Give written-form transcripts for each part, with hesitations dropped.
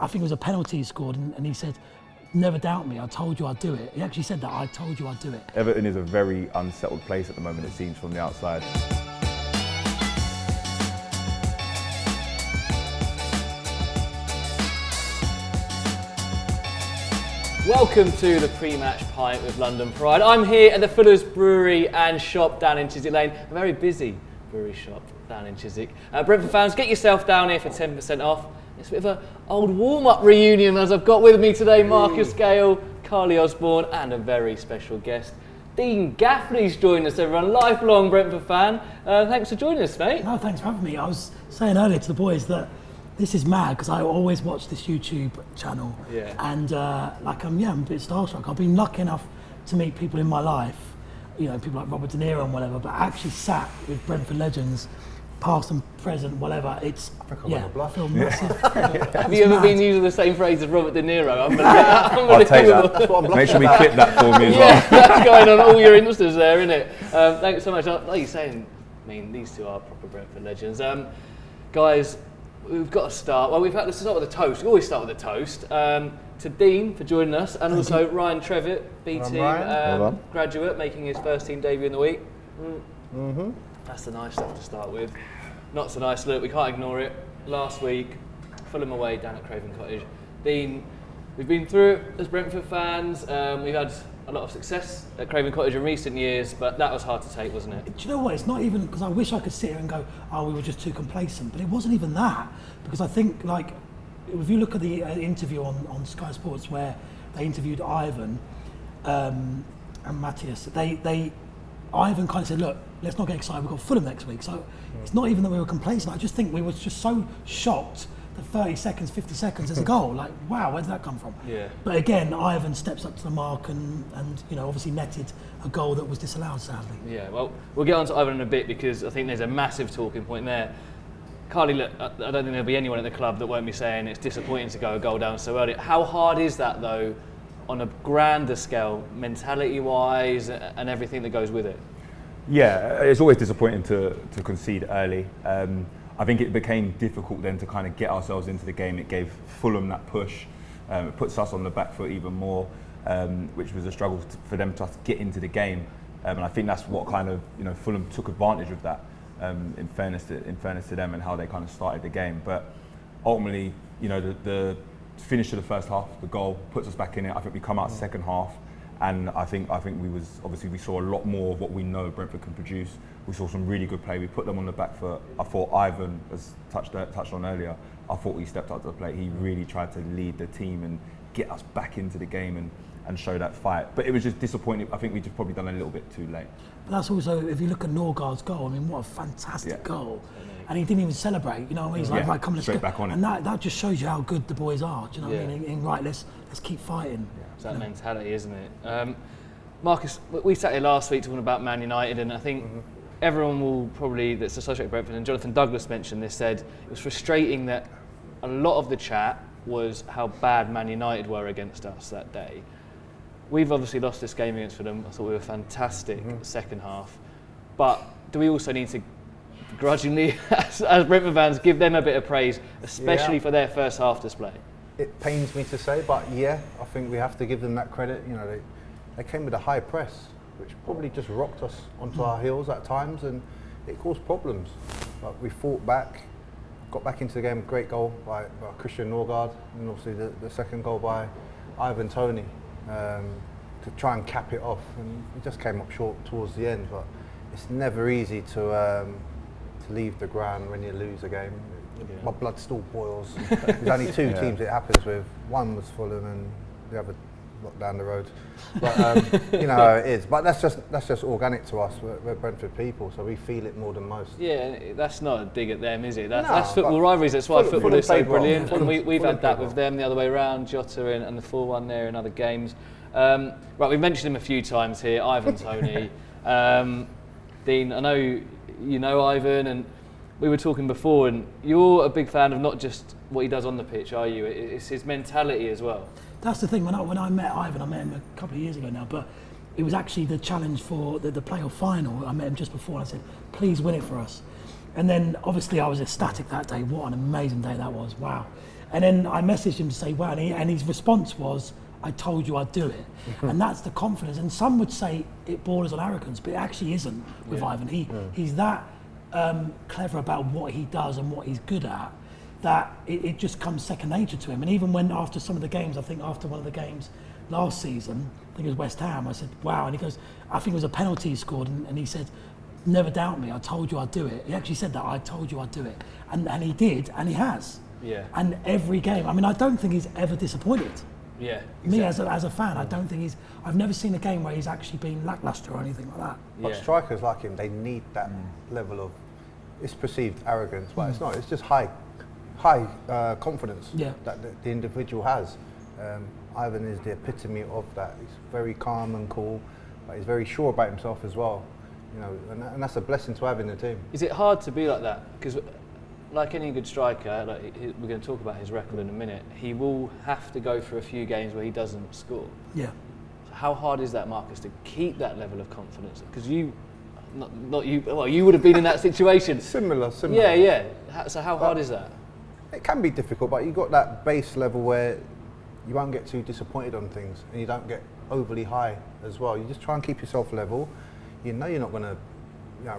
I think it was a penalty he scored, and he said, "Never doubt me, I told you I'd do it." He actually said that, "I told you I'd do it." Everton is a very unsettled place at the moment, it seems, from the outside. Welcome to the pre-match pint with London Pride. I'm here at the Fuller's Brewery and Shop down in Chiswick Lane. A very busy brewery shop down in Chiswick. Brentford fans, get yourself down here for 10% off. It's a bit of an old warm-up reunion as I've got with me today Marcus, Gayle, Karleigh Osborne and a very special guest. Dean Gaffney's joined us, everyone. Lifelong Brentford fan. Thanks for joining us, mate. No, thanks for having me. I was saying earlier to the boys that this is mad because I always watch this YouTube channel, and I'm a bit starstruck. I've been lucky enough to meet people in my life, people like Robert De Niro and whatever, but I actually sat with Brentford legends, past and present, whatever. It's I feel massive. Have you ever been using the same phrase as Robert De Niro? I'll take that. That's what I'm Make sure we clip that for me as well. That's going on all your Instas there, isn't it? Thanks so much. Like you're saying, these two are proper Brentford legends. Guys, we've got to start. Well, let's start with a toast. We always start with a toast. To Dean for joining us, and also Ryan Trevitt, B-team graduate, making his first team debut in the week. That's the nice stuff to start with. Not so nice, look, we can't ignore it. Last week, Fulham away down at Craven Cottage. Dean, we've been through it as Brentford fans. We've had a lot of success at Craven Cottage in recent years, but that was hard to take, wasn't it? Do you know what? It's not even because I wish I could sit here and go, "Oh, we were just too complacent," but it wasn't even that. Because I think, if you look at the interview on Sky Sports where they interviewed Ivan and Matthias, Ivan kind of said, "Look, let's not get excited. We've got Fulham next week." So it's not even that we were complacent. I just think we were just so shocked. 30 seconds, 50 seconds, there's a goal. Wow, where did that come from? Yeah. But again, Ivan steps up to the mark and obviously netted a goal that was disallowed, sadly. Yeah, well, we'll get on to Ivan in a bit because I think there's a massive talking point there. Karleigh, look, I don't think there'll be anyone at the club that won't be saying it's disappointing to go a goal down so early. How hard is that, though, on a grander scale, mentality-wise and everything that goes with it? Yeah, it's always disappointing to concede early. I think it became difficult then to kind of get ourselves into the game. It gave Fulham that push. It puts us on the back foot even more, which was a struggle for them to get into the game. And I think that's what kind of Fulham took advantage of that. In fairness to them and how they kind of started the game. But ultimately, the finish of the first half, the goal puts us back in it. I think we come out second half. And I think we saw a lot more of what we know Brentford can produce. We saw some really good play. We put them on the back foot. I thought Ivan, as touched on earlier, I thought he stepped up to the plate. He really tried to lead the team and get us back into the game and show that fight. But it was just disappointing. I think we just probably done a little bit too late. But that's also, if you look at Norgard's goal, what a fantastic goal. And he didn't even celebrate, He's like, come, let's straight go. Back on it. And that just shows you how good the boys are, do you know what I mean? Right, let's keep fighting. Yeah. It's that mentality, isn't it? Marcus, we sat here last week talking about Man United, and I think everyone will probably, that's associated with Brentford, and Jonathan Douglas mentioned this, said it was frustrating that a lot of the chat was how bad Man United were against us that day. We've obviously lost this game against them. I thought we were fantastic second half. But do we also need to grudgingly, as Brentford fans, give them a bit of praise, especially for their first half display? It pains me to say, but I think we have to give them that credit. They came with a high press, which probably just rocked us onto our heels at times, and it caused problems. But we fought back, got back into the game. Great goal by Christian Norgard, and obviously the second goal by Ivan Toney to try and cap it off. And we just came up short towards the end. But it's never easy to leave the ground when you lose a game. My blood still boils. There's only two teams it happens with. One was Fulham and the other down the road. But you know how it is. But that's just organic to us. We're Brentford people, so we feel it more than most. Yeah, that's not a dig at them, is it? That's football rivalries. That's why football is so brilliant. And we've had that with them the other way around. Jota and the 4-1 there in other games. Right, we've mentioned him a few times here. Ivan Toney. Dean, I know you know Ivan, and we were talking before, and you're a big fan of not just what he does on the pitch, are you? It's his mentality as well. That's the thing. When I met Ivan, I met him a couple of years ago now, but it was actually the challenge for the playoff final. I met him just before, and I said, please win it for us. And then obviously I was ecstatic that day. What an amazing day that was, wow. And then I messaged him to say, wow, and his response was, I told you I'd do it. And that's the confidence. And some would say it borders on arrogance, but it actually isn't with Ivan. He's that clever about what he does and what he's good at, that it just comes second nature to him. And even when after some of the games, I think after one of the games last season, I think it was West Ham, I said, wow. And he goes, I think it was a penalty he scored, and he said, never doubt me, I told you I'd do it. He actually said that, I told you I'd do it. And he did, and he has. Yeah. And every game, I mean, I don't think he's ever disappointed. Yeah. Exactly. Me as a fan, I don't think I've never seen a game where he's actually been lacklustre or anything like that. But strikers like him, they need that level of, it's perceived arrogance, but it's not, it's just high confidence that the individual has. Ivan is the epitome of that. He's very calm and cool, but he's very sure about himself as well. You know, and that's a blessing to have in the team. Is it hard to be like that? Because like any good striker, we're going to talk about his record in a minute, he will have to go through a few games where he doesn't score. Yeah. So how hard is that, Marcus, to keep that level of confidence? Because you, not you, well, you would have been in that situation. Similar. Yeah. So how hard is that? It can be difficult, but you've got that base level where you won't get too disappointed on things, and you don't get overly high as well. You just try and keep yourself level. You know you're not going to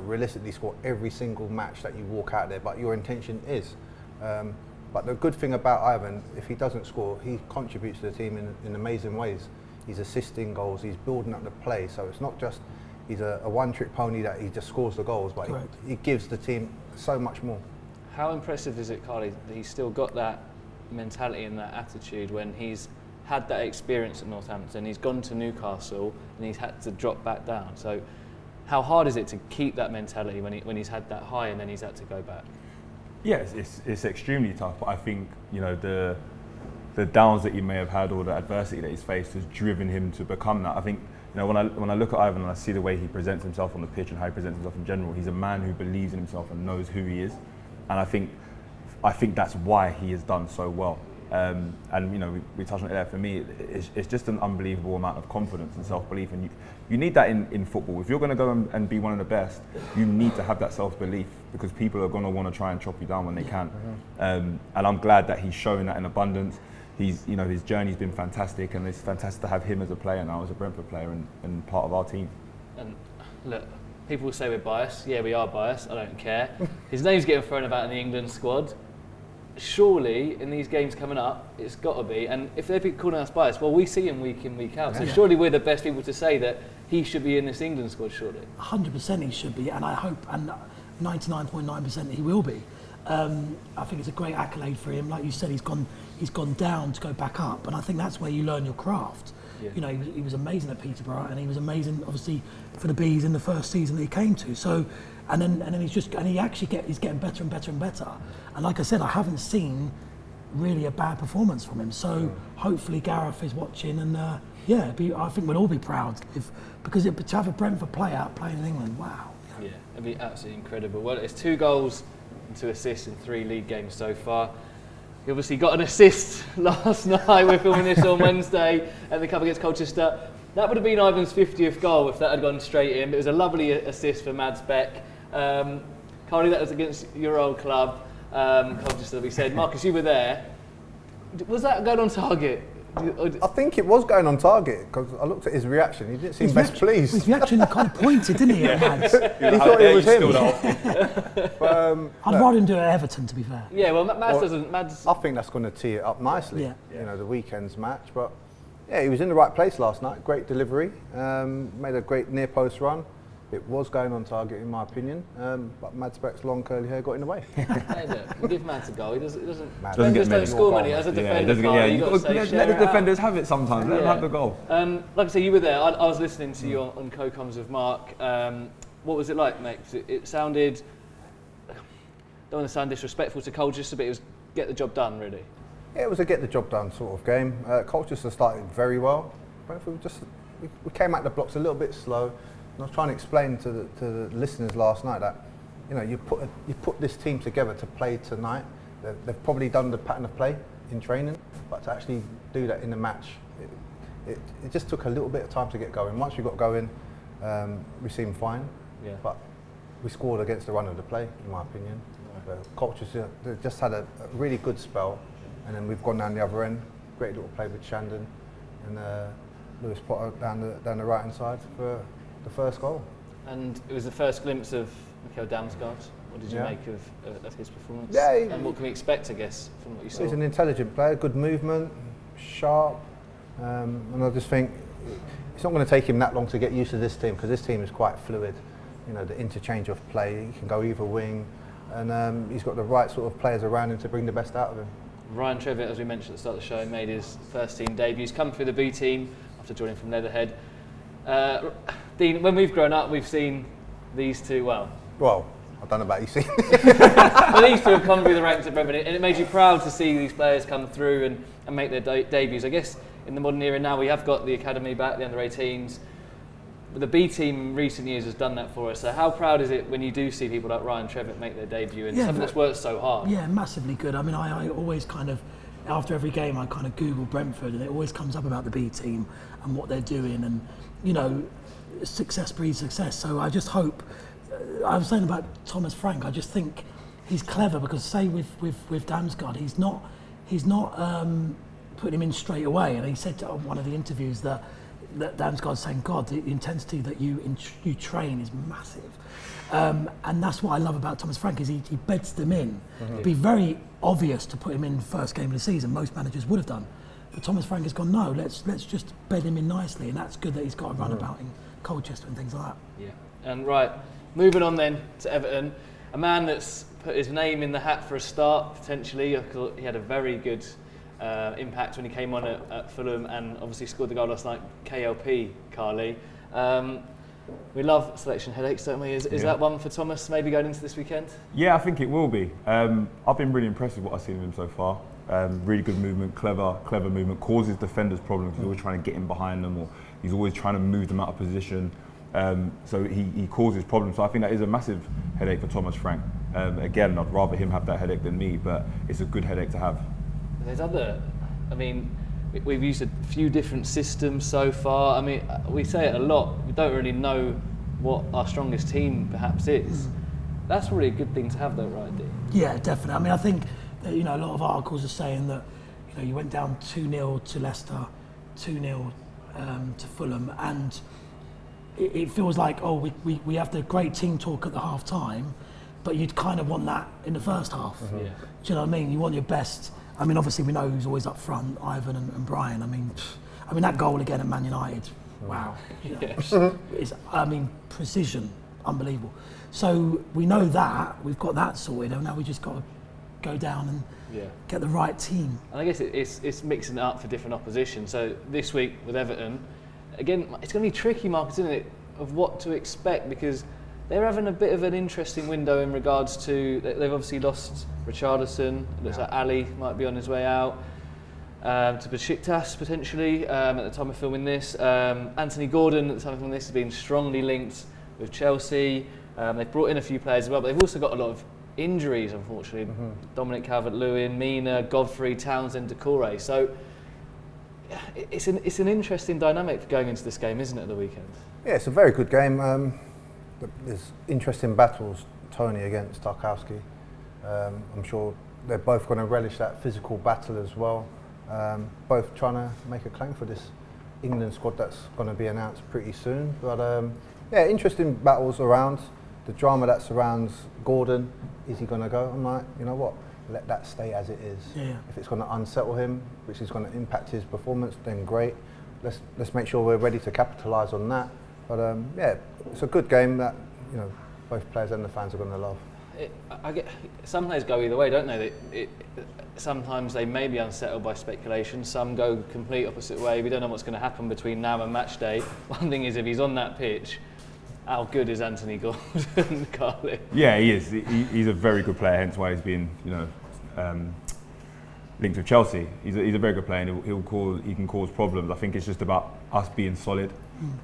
realistically score every single match that you walk out there, but your intention is. But the good thing about Ivan, if he doesn't score, he contributes to the team in amazing ways. He's assisting goals, he's building up the play, so it's not just he's a one-trick pony that he just scores the goals, but he gives the team so much more. How impressive is it, Karleigh, that he's still got that mentality and that attitude when he's had that experience at Northampton, he's gone to Newcastle and he's had to drop back down. So how hard is it to keep that mentality when he's had that high and then he's had to go back? Yes, it's extremely tough, but I think the downs that he may have had or the adversity that he's faced has driven him to become that. I think when I look at Ivan and I see the way he presents himself on the pitch and how he presents himself in general, he's a man who believes in himself and knows who he is, and I think that's why he has done so well. And we touched on it there. For me, it's just an unbelievable amount of confidence and self-belief, and you need that in football. If you're going to go and be one of the best, you need to have that self-belief, because people are going to want to try and chop you down when they can. And I'm glad that he's showing that in abundance. His journey's been fantastic, and it's fantastic to have him as a player now, as a Brentford player and part of our team. And look, people will say we're biased. Yeah, we are biased. I don't care. His name's getting thrown about in the England squad. Surely, in these games coming up, it's got to be. And if they're calling us biased, well, we see him week in, week out. So surely we're the best people to say that he should be in this England squad, surely. 100% he should be, and I hope, and 99.9% he will be. I think it's a great accolade for him. Like you said, he's gone down to go back up, and I think that's where you learn your craft. Yeah. He was amazing at Peterborough, and he was amazing, obviously, for the Bees in the first season that he came to. So, and then he's getting better and better and better. And like I said, I haven't seen really a bad performance from him. So hopefully Gareth is watching, and I think we'll all be proud because to have a Brentford player playing in England, wow. Yeah, it'd be absolutely incredible. Well, it's 2 goals and 2 assists in 3 league games so far. He obviously got an assist last night. We're filming this on Wednesday at the Cup against Colchester. That would have been Ivan's 50th goal if that had gone straight in. It was a lovely assist for Mads Beck. Karleigh, that was against your old club, Colchester, we said. Marcus, you were there. Was that going on target? I think it was going on target, because I looked at his reaction. He didn't seem best pleased. His reaction kind of pointed, didn't he, at Mads? He thought it was him. I'd rather him do it at Everton, to be fair. Yeah, well, Mads doesn't. I think that's going to tee it up nicely. Yeah. The weekend's match, but he was in the right place last night. Great delivery. Made a great near post run. It was going on target, in my opinion, but Mads Beck's long curly hair got in the way. Hey, look, give Mads a goal. He doesn't get don't score many as a defender. Let the defenders have it sometimes. Let them have the goal. Like I say, you were there. I was listening to you on co-coms with Mark. What was it like, mate? It sounded. Don't want to sound disrespectful to Colchester, but it was get the job done, really. Yeah, it was a get the job done sort of game. Colchester started very well. Brentford we came out the blocks a little bit slow. I was trying to explain to the listeners last night that you put this team together to play tonight. They've probably done the pattern of play in training, but to actually do that in the match, it just took a little bit of time to get going. Once we got going, we seemed fine. Yeah. But we scored against the run of the play, in my opinion. Colchester just had a really good spell, And then we've gone down the other end. Great little play with Shandon and Lewis Potter down the right hand side for the first goal. And it was the first glimpse of Mikel Damsgaard. What did you make of his performance? Yeah, and what can we expect, I guess, from what you saw? He's an intelligent player, good movement, sharp, and I just think it's not going to take him that long to get used to this team, because this team is quite fluid. You know, the interchange of play, he can go either wing, and he's got the right sort of players around him to bring the best out of him. Ryan Trevitt, as we mentioned at the start of the show, made his first team debut. He's come through the B team after joining from Leatherhead. Dean, when we've grown up, we've seen these two, well, I don't know about you, see. well, these two have come through the ranks at Brentford, and it made you proud to see these players come through and make their debuts. I guess in the modern era now, we have got the academy back, the under-18s. But the B team in recent years has done that for us. So how proud is it when you do see people like Ryan Trevitt make their debut and something that's worked so hard? Yeah, massively good. I mean, I always kind of, after every game, I kind of Google Brentford, and it always comes up about the B team and what they're doing, and you know, success breeds success. So I just hope. I was saying about Thomas Frank. I just think he's clever, because say with Damsgaard, he's not putting him in straight away. And he said to one of the interviews that Damsgaard's saying, God, the intensity that you train is massive. And that's what I love about Thomas Frank, is he beds them in. It'd be very obvious to put him in first game of the season. Most managers would have done. But Thomas Frank has gone, no, let's just bed him in nicely. And that's good that he's got a run about in Colchester and things like that. Yeah. And right, moving on then to Everton, a man that's put his name in the hat for a start, potentially. He had a very good impact when he came on at Fulham, and obviously scored the goal last night, KLP, Karleigh. We love selection headaches, don't we? Is that one for Thomas, maybe going into this weekend? Yeah, I think it will be. I've been really impressed with what I've seen of him so far. Really good movement, clever movement, causes defenders problems. He's always trying to get in behind them, or he's always trying to move them out of position. So he causes problems. So I think that is a massive headache for Thomas Frank. Again, I'd rather him have that headache than me, but it's a good headache to have. There's we've used a few different systems so far. I mean, we say it a lot. We don't really know what our strongest team perhaps is. That's really a good thing to have, though, right, Dean? Yeah, definitely. I mean, I think that, you know, a lot of articles are saying that, you know, you went down 2-0 to Leicester, 2-0 to Fulham, and it feels like, we have the great team talk at the half time, but you'd kind of want that in the first half. Yeah. Do you know what I mean? You want your best. I mean, obviously we know who's always up front, Ivan and Brian. I mean, that goal again at Man United, wow. You know, it's, precision, unbelievable. So we know that, we've got that sorted, and now we just got to go down and get the right team. And I guess it's mixing it up for different opposition. So this week with Everton, again, it's going to be tricky, Marcus, isn't it, of what to expect, because they're having a bit of an interesting window in regards to, they've obviously lost Richarlison. It looks like Ali might be on his way out to Besiktas potentially at the time of filming this. Anthony Gordon at the time of filming this has been strongly linked with Chelsea. They've brought in a few players as well, but they've also got a lot of injuries, unfortunately. Dominic Calvert-Lewin, Mina, Godfrey, Townsend, Decore. So it's an interesting dynamic going into this game, isn't it, at the weekend? Yeah, it's a very good game. There's interesting battles, Tony against Tarkowski. I'm sure they're both going to relish that physical battle as well. Both trying to make a claim for this England squad that's going to be announced pretty soon. But yeah, interesting battles around. The drama that surrounds Gordon, is he going to go? I'm like, you know what? Let that stay as it is. Yeah. If it's going to unsettle him, which is going to impact his performance, then great. Let's make sure we're ready to capitalise on that. But yeah, it's a good game that, you know, both players and the fans are going to love. Some players go either way, don't they? Sometimes they may be unsettled by speculation. Some go complete opposite way. We don't know what's going to happen between now and match day. One thing is, if he's on that pitch, how good is Anthony Gordon, Karleigh? Yeah, he is. He's a very good player. Hence why he's been, you know, linked with Chelsea. He's a very good player, and he can cause problems. I think it's just about us being solid.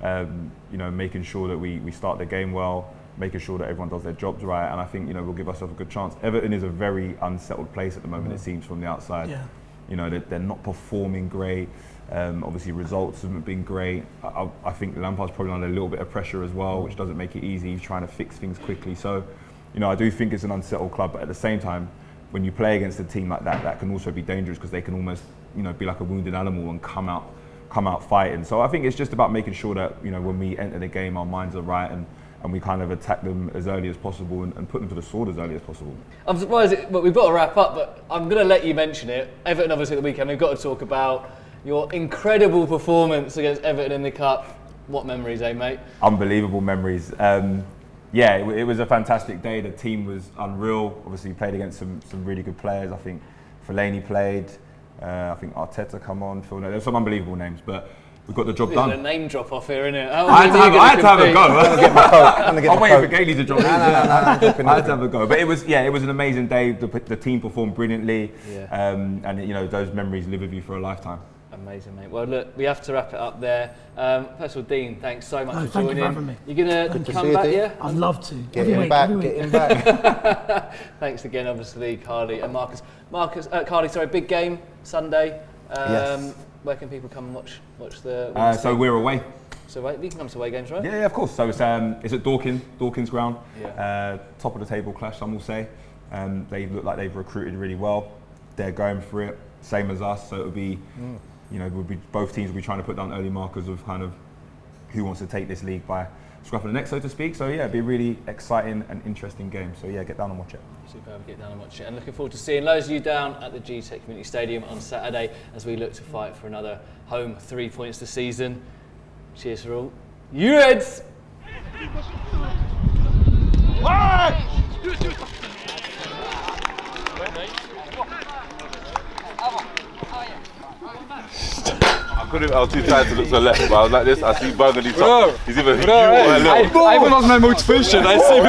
You know, making sure that we start the game well, making sure that everyone does their jobs right, and I think, you know, we'll give ourselves a good chance. Everton is a very unsettled place at the moment, it seems, from the outside. Yeah. You know, they're not performing great. Obviously, results haven't been great. I think Lampard's probably under a little bit of pressure as well, which doesn't make it easy. He's trying to fix things quickly. So, you know, I do think it's an unsettled club, but at the same time, when you play against a team like that, that can also be dangerous because they can almost, be like a wounded animal and come out fighting. So I think it's just about making sure that, when we enter the game, our minds are right and we kind of attack them as early as possible and put them to the sword as early as possible. I'm surprised, but we've got to wrap up, but I'm going to let you mention it. Everton, obviously, at the weekend, we've got to talk about your incredible performance against Everton in the Cup. What memories, mate? Unbelievable memories. It was a fantastic day. The team was unreal. Obviously, we played against some really good players. I think Fellaini played. I think Arteta come on. Phil, there were some unbelievable names, but we got the job done. There's a name drop off here, isn't it? I had to have a go. I'm waiting for Gayle to drop in. I had to have a go. But it was an amazing day. The team performed brilliantly, and those memories live with you for a lifetime. Amazing, mate. Well, look, we have to wrap it up there. First of all, Dean, thanks so much for thank joining you for having me. You're going to come back, yeah? I'd love to. Get him back. Thanks again, obviously, Karleigh and Marcus. Karleigh, big game Sunday. Yes. Where can people come and watch the? So we're away. So you can come to away games, right? Yeah, of course. So it's at Dawkins ground. Yeah. Top of the table clash, some will say. They look like they've recruited really well. They're going for it, same as us. So it'll be, both teams will be trying to put down early markers of kind of who wants to take this league by scruff of the neck, so to speak. So it'll be a really exciting and interesting game. So get down and watch it. Superb, get down and watch it. And looking forward to seeing loads of you down at the Gtech Community Stadium on Saturday as we look to fight for another home 3 points this season. Cheers for all. You Reds! I was too tired to look to the left, but I was like this. I see Burgundy top. He's either I even lost my motivation. I say